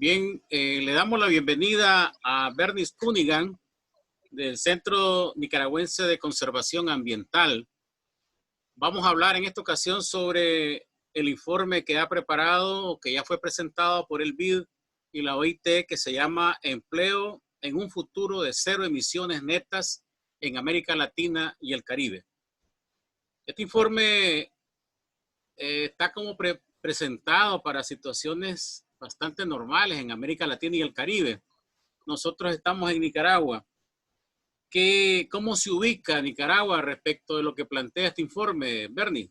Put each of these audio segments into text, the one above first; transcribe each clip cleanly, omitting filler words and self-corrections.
Bien, le damos la bienvenida a Bernice Cunningham del Centro Nicaragüense de Conservación Ambiental. Vamos a hablar en esta ocasión sobre el informe que ha preparado, que ya fue presentado por el BID y la OIT, que se llama Empleo en un futuro de cero emisiones netas en América Latina y el Caribe. Este informe está como presentado para situaciones bastante normales en América Latina y el Caribe. Nosotros estamos en Nicaragua. ¿Cómo se ubica Nicaragua respecto de lo que plantea este informe, Bernie?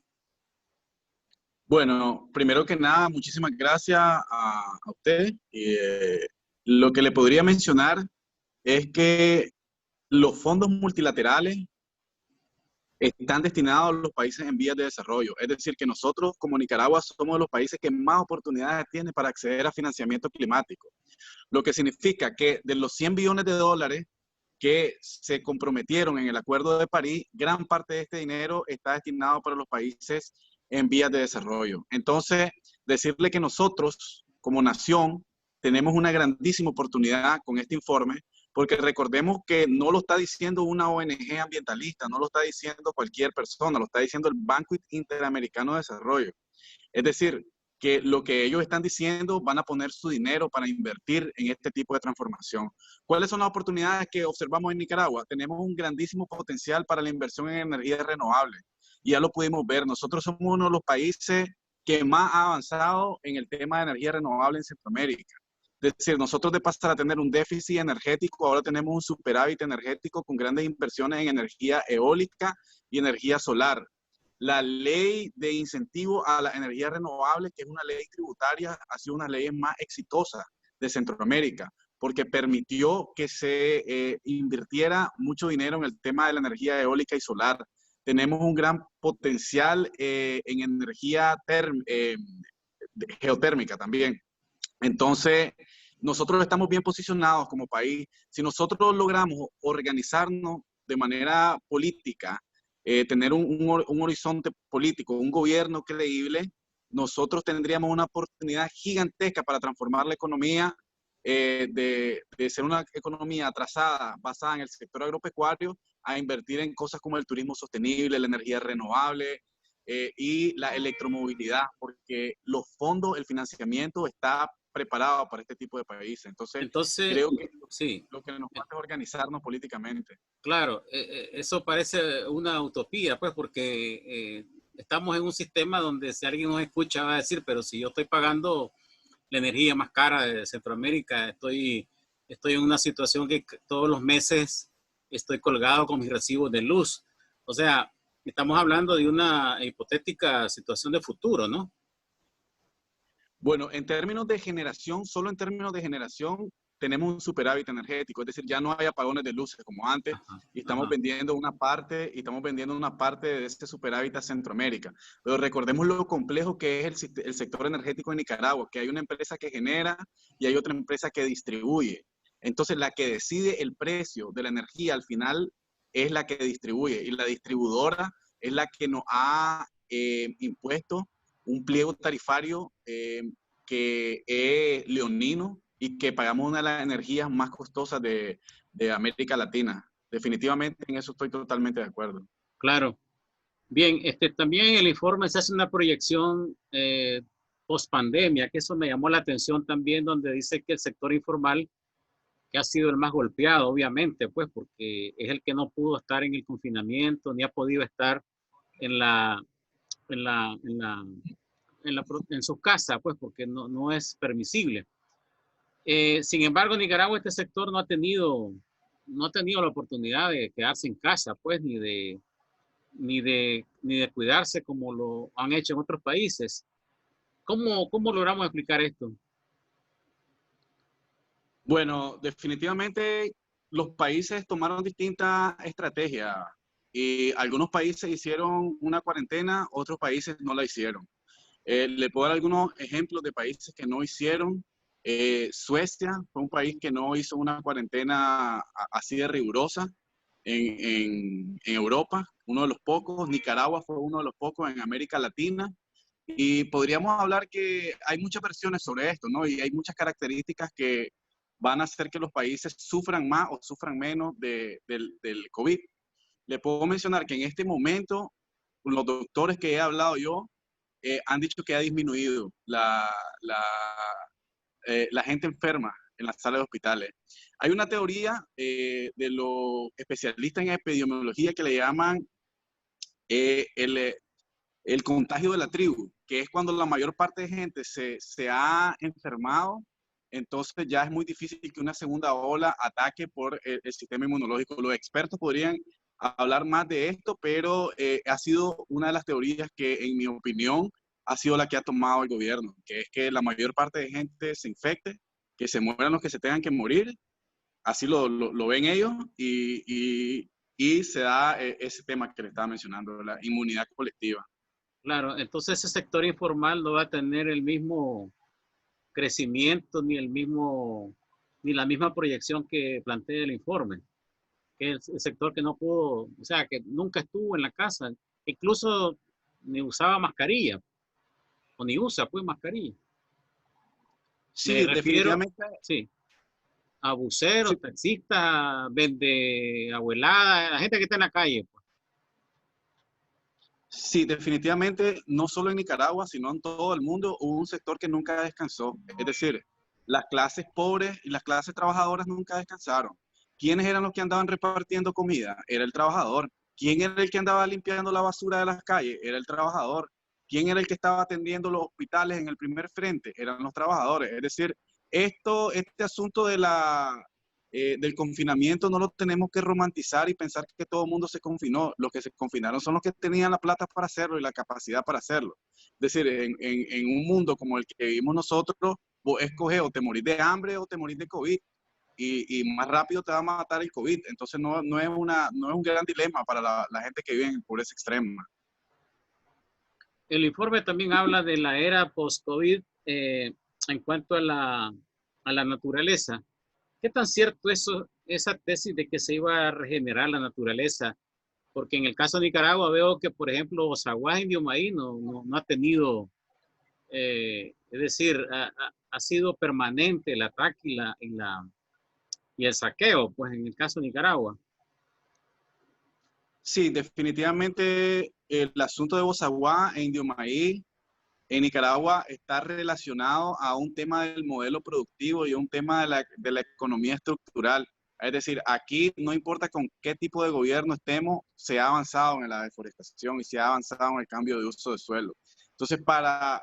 Bueno, primero que nada, muchísimas gracias a usted. Lo que le podría mencionar es que los fondos multilaterales están destinados a los países en vías de desarrollo. Es decir, que nosotros como Nicaragua somos de los países que más oportunidades tienen para acceder a financiamiento climático. Lo que significa que de los 100 billones de dólares que se comprometieron en el Acuerdo de París, gran parte de este dinero está destinado para los países en vías de desarrollo. Entonces, decirle que nosotros, como nación, tenemos una grandísima oportunidad con este informe, porque recordemos que no lo está diciendo una ONG ambientalista, no lo está diciendo cualquier persona, lo está diciendo el Banco Interamericano de Desarrollo. Es decir, que lo que ellos están diciendo van a poner su dinero para invertir en este tipo de transformación. ¿Cuáles son las oportunidades que observamos en Nicaragua? Tenemos un grandísimo potencial para la inversión en energías renovables. Y ya lo pudimos ver, nosotros somos uno de los países que más ha avanzado en el tema de energía renovable en Centroamérica. Es decir, nosotros de pasar a tener un déficit energético, ahora tenemos un superávit energético con grandes inversiones en energía eólica y energía solar. La ley de incentivo a la energía renovable, que es una ley tributaria, ha sido una de las leyes más exitosas de Centroamérica, porque permitió que se invirtiera mucho dinero en el tema de la energía eólica y solar. Tenemos un gran potencial en energía geotérmica también. Entonces, nosotros estamos bien posicionados como país. Si nosotros logramos organizarnos de manera política, tener un horizonte político, un gobierno creíble, nosotros tendríamos una oportunidad gigantesca para transformar la economía de ser una economía atrasada, basada en el sector agropecuario, a invertir en cosas como el turismo sostenible, la energía renovable y la electromovilidad, porque los fondos, el financiamiento está preparado para este tipo de países. Entonces, Entonces, creo que sí, lo que nos falta es organizarnos políticamente. claro, eso parece una utopía, pues, porque estamos en un sistema donde si alguien nos escucha va a decir, pero si yo estoy pagando la energía más cara de Centroamérica, estoy en una situación que todos los meses estoy colgado con mis recibos de luz. O sea, estamos hablando de una hipotética situación de futuro, ¿no? Bueno, en términos de generación, solo en términos de generación, tenemos un superávit energético, es decir, ya no hay apagones de luces como antes Ajá, y estamos ajá. vendiendo una parte de este superávit a Centroamérica. Pero recordemos lo complejo que es el sector energético en Nicaragua, que hay una empresa que genera y hay otra empresa que distribuye. Entonces, la que decide el precio de la energía al final es la que distribuye y la distribuidora es la que nos ha impuesto un pliego tarifario que es leonino y que pagamos una de las energías más costosas de América Latina. Definitivamente en eso estoy totalmente de acuerdo. Claro. Bien, también el informe se hace una proyección post pandemia, que eso me llamó la atención también, donde dice que el sector informal, que ha sido el más golpeado, obviamente, pues porque es el que no pudo estar en el confinamiento, ni ha podido estar en la, en la, en la, en su casa, pues porque no es permisible. Sin embargo, Nicaragua, este sector no ha tenido la oportunidad de quedarse en casa, pues, ni de cuidarse como lo han hecho en otros países. ¿Cómo logramos explicar esto? Bueno, definitivamente los países tomaron distintas estrategias y algunos países hicieron una cuarentena, otros países no la hicieron. Le puedo dar algunos ejemplos de países que no hicieron. Suecia fue un país que no hizo una cuarentena así de rigurosa en Europa, uno de los pocos. Nicaragua fue uno de los pocos en América Latina. Y podríamos hablar que hay muchas versiones sobre esto, ¿no? Y hay muchas características que van a hacer que los países sufran más o sufran menos del COVID. Le puedo mencionar que en este momento, los doctores que he hablado yo han dicho que ha disminuido la gente enferma en las salas de hospitales. Hay una teoría de los especialistas en epidemiología que le llaman eh, el, el contagio de la tribu, que es cuando la mayor parte de gente se ha enfermado, entonces ya es muy difícil que una segunda ola ataque por el sistema inmunológico. Los expertos podrían hablar más de esto, pero ha sido una de las teorías que, en mi opinión, ha sido la que ha tomado el gobierno, que es que la mayor parte de gente se infecte, que se mueran los que se tengan que morir, así lo ven ellos, y se da ese tema que le estaba mencionando, la inmunidad colectiva. Claro, entonces ese sector informal no va a tener el mismo crecimiento ni la misma proyección que plantea el informe, que es el sector que no pudo, o sea, que nunca estuvo en la casa, incluso ni usaba mascarilla, o ni usa pues mascarilla. Me Sí, refiero, definitivamente. sí, a Sí, buceros, taxistas, vende abuelada, la gente que está en la calle, pues. sí, definitivamente, no solo en Nicaragua, sino en todo el mundo, hubo un sector que nunca descansó. Es decir, las clases pobres y las clases trabajadoras nunca descansaron. ¿Quiénes eran los que andaban repartiendo comida? Era el trabajador. ¿Quién era el que andaba limpiando la basura de las calles? Era el trabajador. ¿Quién era el que estaba atendiendo los hospitales en el primer frente? Eran los trabajadores. Es decir, este asunto del confinamiento no lo tenemos que romantizar y pensar que todo el mundo se confinó. Los que se confinaron son los que tenían la plata para hacerlo y la capacidad para hacerlo. Es decir, en un mundo como el que vivimos nosotros, vos escoges o te morís de hambre o te morís de COVID. Y más rápido te va a matar el COVID. Entonces no es un gran dilema para la gente que vive en pobreza extrema. El informe también habla de la era post-COVID en cuanto a la naturaleza. ¿Qué tan cierto esa tesis de que se iba a regenerar la naturaleza? Porque en el caso de Nicaragua veo que, por ejemplo, Osaguá Indio Maíz no ha tenido, es decir, ha sido permanente el ataque y el saqueo, pues en el caso de Nicaragua. Sí, definitivamente el asunto de Bozaguá e Indio Maíz en Nicaragua está relacionado a un tema del modelo productivo y un tema de la economía estructural. Es decir, aquí no importa con qué tipo de gobierno estemos, se ha avanzado en la deforestación y se ha avanzado en el cambio de uso de suelo. Entonces, para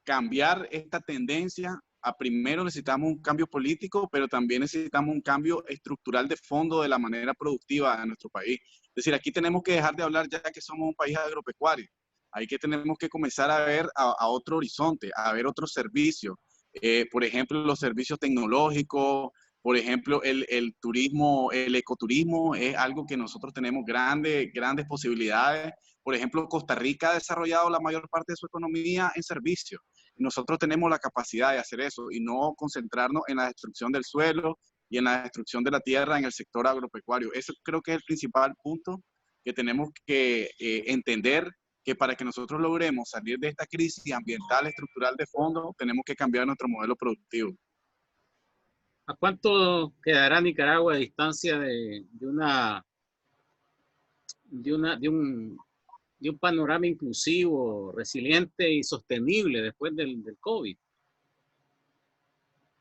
cambiar esta tendencia, primero necesitamos un cambio político, pero también necesitamos un cambio estructural de fondo de la manera productiva de nuestro país. Es decir, aquí tenemos que dejar de hablar ya que somos un país agropecuario. Ahí que tenemos que comenzar a ver a otro horizonte, a ver otros servicios. Por ejemplo, los servicios tecnológicos, por ejemplo, el turismo, el ecoturismo es algo que nosotros tenemos grandes posibilidades. Por ejemplo, Costa Rica ha desarrollado la mayor parte de su economía en servicios. Nosotros tenemos la capacidad de hacer eso y no concentrarnos en la destrucción del suelo y en la destrucción de la tierra en el sector agropecuario. Eso creo que es el principal punto que tenemos que entender, que para que nosotros logremos salir de esta crisis ambiental estructural de fondo, tenemos que cambiar nuestro modelo productivo. ¿A cuánto quedará Nicaragua a distancia de un panorama inclusivo, resiliente y sostenible después del COVID?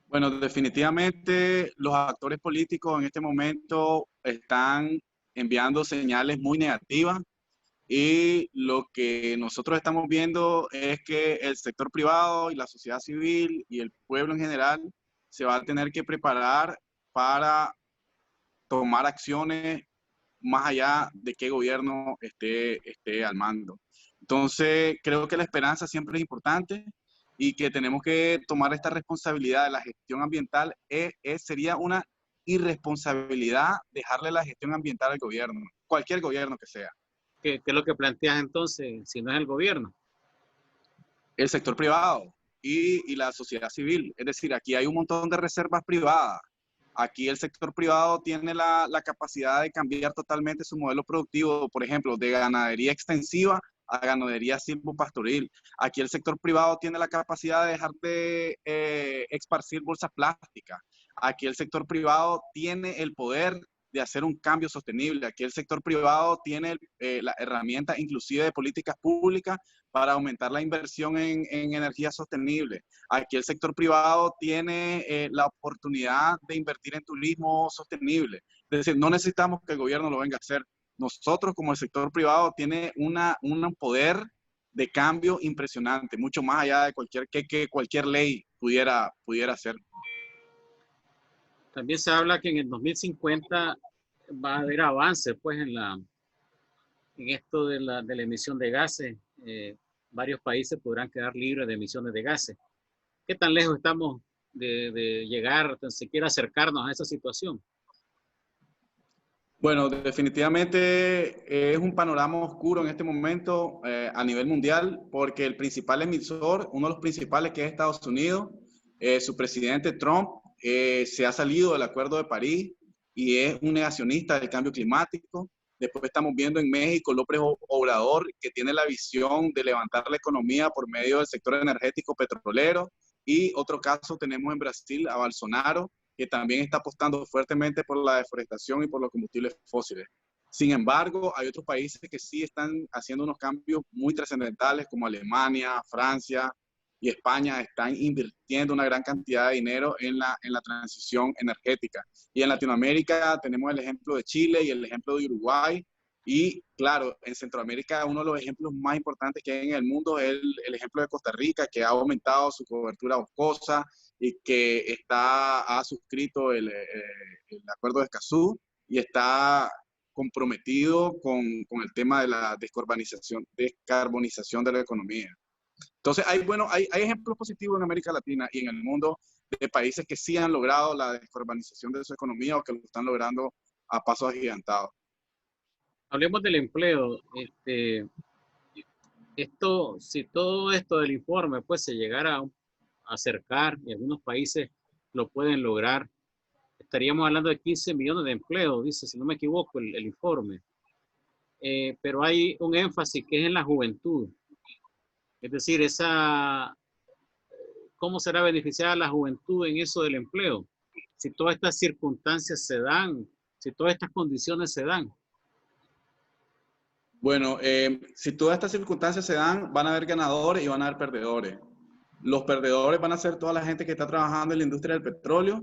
Bueno, definitivamente los actores políticos en este momento están enviando señales muy negativas y lo que nosotros estamos viendo es que el sector privado y la sociedad civil y el pueblo en general se va a tener que preparar para tomar acciones más allá de qué gobierno esté al mando. Entonces, creo que la esperanza siempre es importante y que tenemos que tomar esta responsabilidad de la gestión ambiental. Sería una irresponsabilidad dejarle la gestión ambiental al gobierno, cualquier gobierno que sea. ¿Qué es lo que planteas entonces, si no es el gobierno? El sector privado y la sociedad civil. Es decir, aquí hay un montón de reservas privadas. Aquí el sector privado tiene la capacidad de cambiar totalmente su modelo productivo, por ejemplo, de ganadería extensiva a ganadería silvopastoril. Aquí el sector privado tiene la capacidad de dejar de esparcir bolsas plásticas. Aquí el sector privado tiene el poder de hacer un cambio sostenible. Aquí el sector privado tiene la herramienta inclusive de políticas públicas para aumentar la inversión en energía sostenible. Aquí el sector privado tiene la oportunidad de invertir en turismo sostenible. Es decir, no necesitamos que el gobierno lo venga a hacer. Nosotros como el sector privado tiene un poder de cambio impresionante, mucho más allá de cualquier ley pudiera hacer. También se habla que en el 2050 va a haber avances pues, en esto de la emisión de gases. Varios países podrán quedar libres de emisiones de gases. ¿Qué tan lejos estamos de llegar, tan siquiera acercarnos a esa situación? Bueno, definitivamente es un panorama oscuro en este momento a nivel mundial, porque el principal emisor, uno de los principales que es Estados Unidos, su presidente Trump, se ha salido del Acuerdo de París y es un negacionista del cambio climático. Después estamos viendo en México López Obrador, que tiene la visión de levantar la economía por medio del sector energético petrolero. Y otro caso tenemos en Brasil a Bolsonaro, que también está apostando fuertemente por la deforestación y por los combustibles fósiles. Sin embargo, hay otros países que sí están haciendo unos cambios muy trascendentales, como Alemania, Francia y España, están invirtiendo una gran cantidad de dinero en la transición energética. Y en Latinoamérica tenemos el ejemplo de Chile y el ejemplo de Uruguay. Y claro, en Centroamérica uno de los ejemplos más importantes que hay en el mundo es el ejemplo de Costa Rica, que ha aumentado su cobertura boscosa y que ha suscrito el acuerdo de Escazú y está comprometido con el tema de la descarbonización de la economía. Entonces, hay ejemplos positivos en América Latina y en el mundo de países que sí han logrado la descarbonización de su economía o que lo están logrando a pasos agigantados. Hablemos del empleo. Si todo esto del informe pues, se llegara a acercar y algunos países lo pueden lograr, estaríamos hablando de 15 millones de empleos, dice, si no me equivoco, el informe. Pero hay un énfasis que es en la juventud. Es decir, ¿cómo será beneficiada la juventud en eso del empleo? Si todas estas circunstancias se dan, si todas estas condiciones se dan. Bueno, si todas estas circunstancias se dan, van a haber ganadores y van a haber perdedores. Los perdedores van a ser toda la gente que está trabajando en la industria del petróleo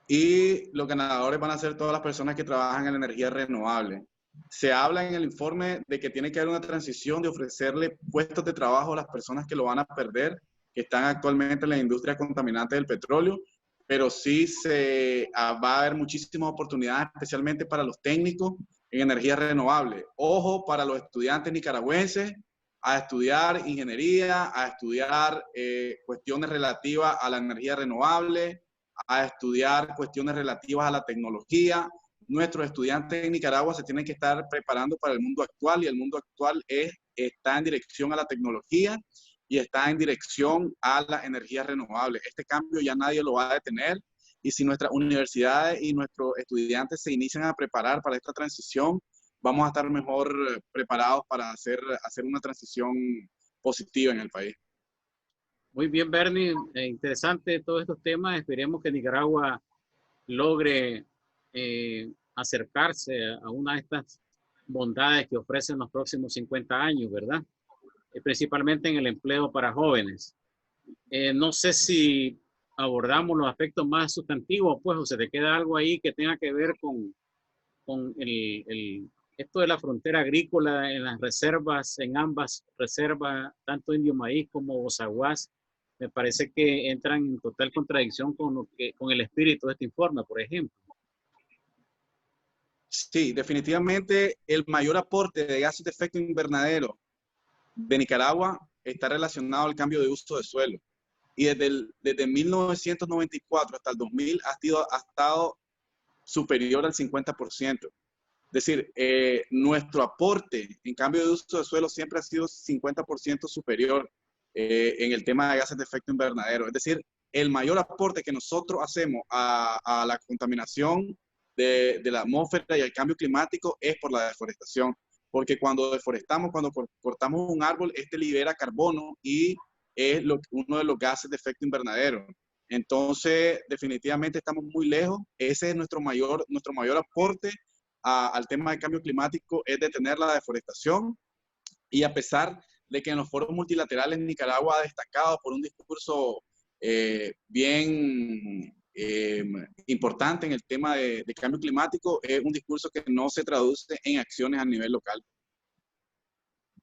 y los ganadores van a ser todas las personas que trabajan en la energía renovable. Se habla en el informe de que tiene que haber una transición de ofrecerle puestos de trabajo a las personas que lo van a perder, que están actualmente en la industria contaminante del petróleo, pero sí va a haber muchísimas oportunidades, especialmente para los técnicos en energía renovable. Ojo para los estudiantes nicaragüenses a estudiar ingeniería, a estudiar cuestiones relativas a la energía renovable, a estudiar cuestiones relativas a la tecnología. Nuestros estudiantes en Nicaragua se tienen que estar preparando para el mundo actual y el mundo actual está en dirección a la tecnología y está en dirección a la energía renovable. Este cambio ya nadie lo va a detener y si nuestras universidades y nuestros estudiantes se inician a preparar para esta transición, vamos a estar mejor preparados para hacer una transición positiva en el país. Muy bien, Bernie. Interesante todos estos temas. Esperemos que Nicaragua logre acercarse a una de estas bondades que ofrecen los próximos 50 años, ¿verdad? Principalmente en el empleo para jóvenes. No sé si abordamos los aspectos más sustantivos, pues, o se te queda algo ahí que tenga que ver con esto de la frontera agrícola en las reservas, en ambas reservas, tanto Indio Maíz como Bozaguas. Me parece que entran en total contradicción con el espíritu de este informe, por ejemplo. Sí, definitivamente el mayor aporte de gases de efecto invernadero de Nicaragua está relacionado al cambio de uso de suelo. Y desde 1994 hasta el 2000 ha estado superior al 50%. Es decir, nuestro aporte en cambio de uso de suelo siempre ha sido 50% superior en el tema de gases de efecto invernadero. Es decir, el mayor aporte que nosotros hacemos a la contaminación de la atmósfera y al cambio climático es por la deforestación. porque cuando deforestamos, cuando cortamos un árbol, este libera carbono y es uno de los gases de efecto invernadero. Entonces, definitivamente estamos muy lejos. Ese es nuestro mayor aporte al tema de cambio climático, es detener la deforestación. Y a pesar de que en los foros multilaterales Nicaragua ha destacado por un discurso bien importante en el tema de cambio climático, es un discurso que no se traduce en acciones a nivel local.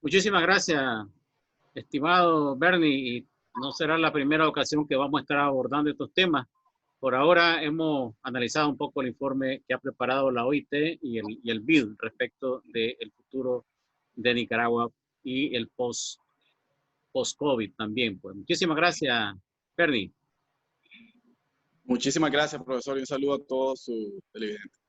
Muchísimas gracias, estimado Bernie, y no será la primera ocasión que vamos a estar abordando estos temas. Por ahora hemos analizado un poco el informe que ha preparado la OIT y el BID respecto del futuro de Nicaragua y el post-COVID también. Pues muchísimas gracias, Bernie. Muchísimas gracias, profesor, y un saludo a todos sus televidentes.